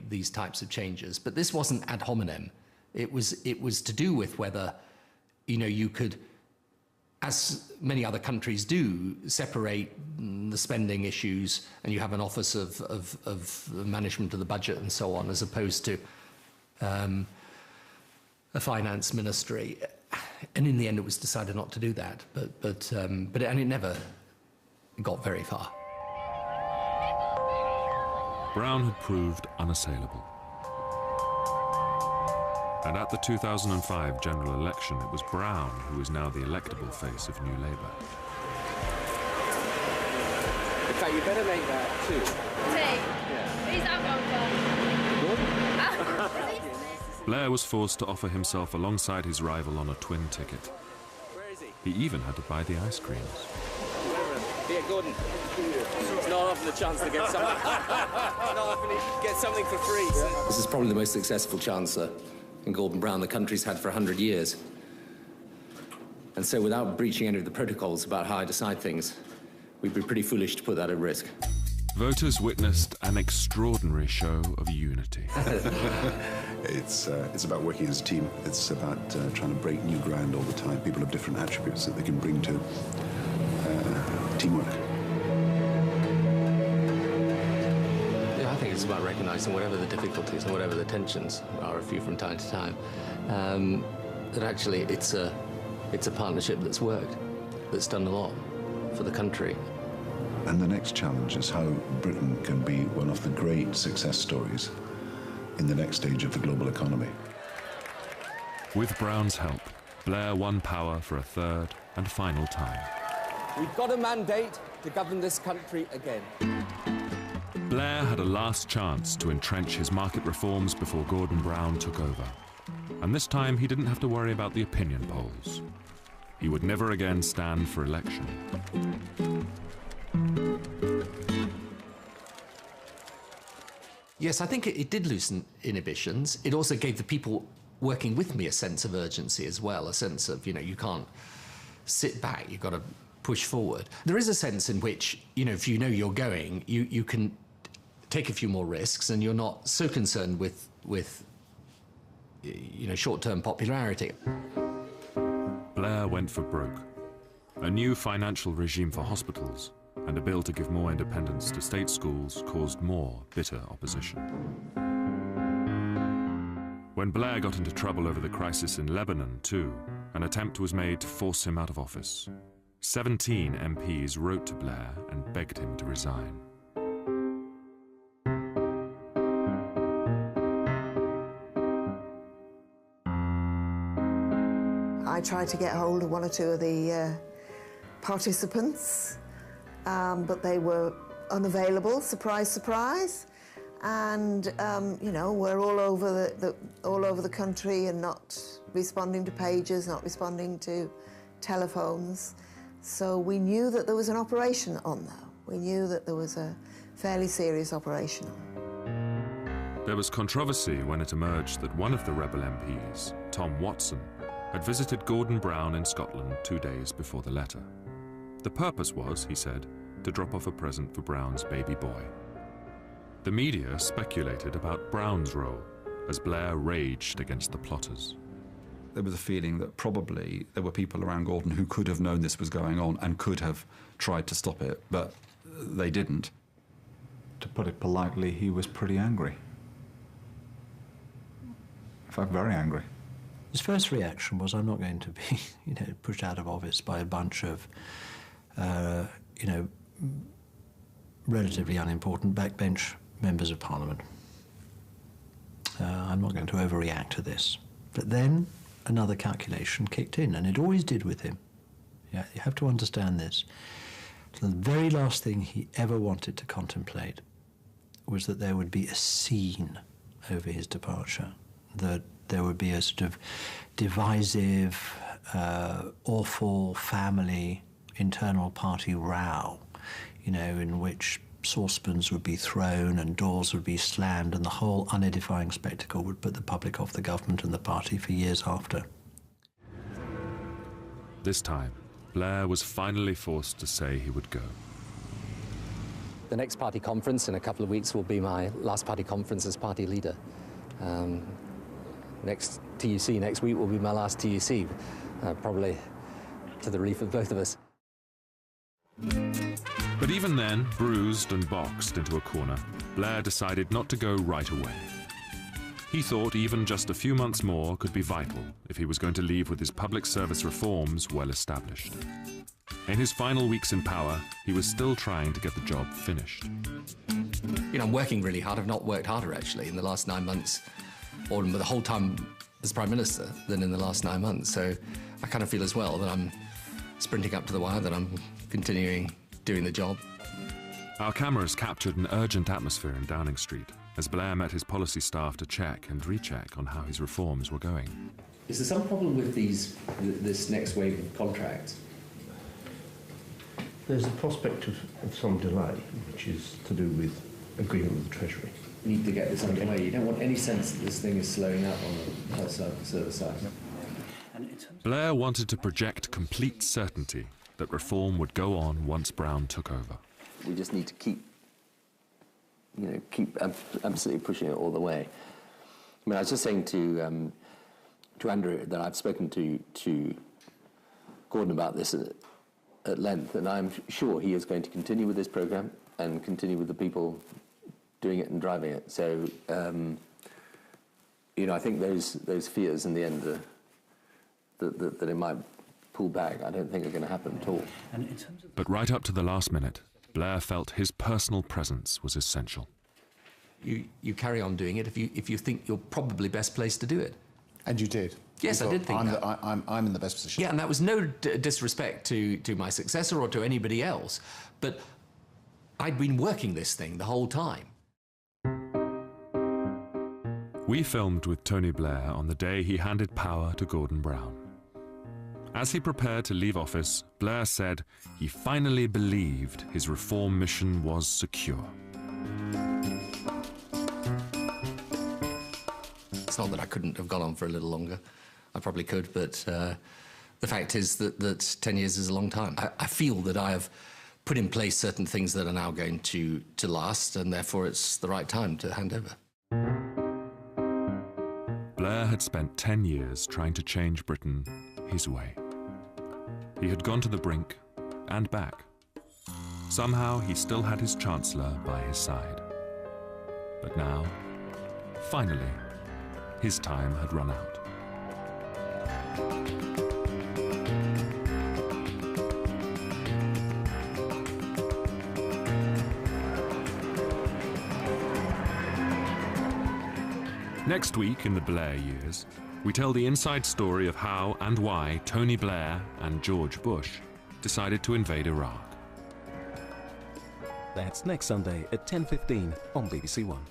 make these types of changes. But this wasn't ad hominem. It was to do with whether, you could, as many other countries do, separate the spending issues, and you have an office of management of the budget and so on, as opposed to a finance ministry. And in the end, it was decided not to do that. But it never got very far. Brown had proved unassailable. And at the 2005 general election, it was Brown who was now the electable face of New Labour. In fact, you better make that two. Yeah. Who's that one for? Blair was forced to offer himself alongside his rival on a twin ticket. Where is he? He even had to buy the ice creams. Yeah, Gordon. It's not often a chance to get something. Not often you get something for free. So. This is probably the most successful Chancellor in Gordon Brown the country's had for 100 years. And so without breaching any of the protocols about how I decide things, we'd be pretty foolish to put that at risk. Voters witnessed an extraordinary show of unity. It's about working as a team. It's about trying to break new ground all the time. People have different attributes that they can bring to teamwork. Yeah, I think it's about recognising whatever the difficulties and whatever the tensions are, a few from time to time, that actually it's a partnership that's worked, that's done a lot for the country. And the next challenge is how Britain can be one of the great success stories in the next stage of the global economy. With Brown's help, Blair won power for a third and final time. We've got a mandate to govern this country again. Blair had a last chance to entrench his market reforms before Gordon Brown took over. And this time he didn't have to worry about the opinion polls. He would never again stand for election. Yes, I think it did loosen inhibitions. It also gave the people working with me a sense of urgency as well, a sense of, you can't sit back, you've got to push forward. There is a sense in which, if you know you're going, you can take a few more risks, and you're not so concerned with short-term popularity. Blair went for broke. A new financial regime for hospitals and a bill to give more independence to state schools caused more bitter opposition. When Blair got into trouble over the crisis in Lebanon, too, an attempt was made to force him out of office. 17 MPs wrote to Blair and begged him to resign. I tried to get hold of one or two of the participants, but they were unavailable, surprise, surprise. And, we're all over the country and not responding to pages, not responding to telephones. So we knew that there was an operation on, though. We knew that there was a fairly serious operation on. There was controversy when it emerged that one of the rebel MPs, Tom Watson, had visited Gordon Brown in Scotland 2 days before the letter. The purpose was, he said, to drop off a present for Brown's baby boy. The media speculated about Brown's role as Blair raged against the plotters. There was a feeling that probably there were people around Gordon who could have known this was going on and could have tried to stop it, but they didn't. To put it politely, he was pretty angry. In fact, very angry. His first reaction was, I'm not going to be, pushed out of office by a bunch of, relatively unimportant backbench members of Parliament. I'm not going to overreact to this. But then another calculation kicked in, and it always did with him. Yeah, you have to understand this. The very last thing he ever wanted to contemplate was that there would be a scene over his departure, that there would be a sort of divisive, awful family internal party row, in which saucepans would be thrown and doors would be slammed, and the whole unedifying spectacle would put the public off the government and the party for years after. This time, Blair was finally forced to say he would go. The next party conference in a couple of weeks will be my last party conference as party leader. Next TUC next week will be my last TUC, probably to the relief of both of us. But even then, bruised and boxed into a corner, Blair decided not to go right away. He thought even just a few months more could be vital if he was going to leave with his public service reforms well established. In his final weeks in power, he was still trying to get the job finished. You know, I'm working really hard. I've not worked harder, actually, in the last 9 months, or the whole time as Prime Minister, than in the last 9 months. So I kind of feel as well that I'm sprinting up to the wire, that I'm continuing doing the job. Our cameras captured an urgent atmosphere in Downing Street as Blair met his policy staff to check and recheck on how his reforms were going. Is there some problem with this next wave of contracts? There's a prospect of some delay, which is to do with agreement with the Treasury. You need to get this underway. You don't want any sense that this thing is slowing up on the health service side. Blair wanted to project complete certainty that reform would go on once Brown took over. We just need to keep absolutely pushing it all the way. I mean, I was just saying to Andrew that I've spoken to Gordon about this at length, and I'm sure he is going to continue with this programme and continue with the people doing it and driving it. So, I think those fears in the end that it might pull back, I don't think are going to happen at all. But right up to the last minute, Blair felt his personal presence was essential. You carry on doing it if you think you're probably best placed to do it. And you did. Yes, I did think that. I'm in the best position. Yeah, and that was no disrespect to my successor or to anybody else, but I'd been working this thing the whole time. We filmed with Tony Blair on the day he handed power to Gordon Brown. As he prepared to leave office, Blair said he finally believed his reform mission was secure. It's not that I couldn't have gone on for a little longer. I probably could, but the fact is that 10 years is a long time. I feel that I have put in place certain things that are now going to last, and therefore it's the right time to hand over. Blair had spent 10 years trying to change Britain his way. He had gone to the brink and back. Somehow he still had his Chancellor by his side. But now, finally, his time had run out. Next week in the Blair years, we tell the inside story of how and why Tony Blair and George Bush decided to invade Iraq. That's next Sunday at 10:15 on BBC One.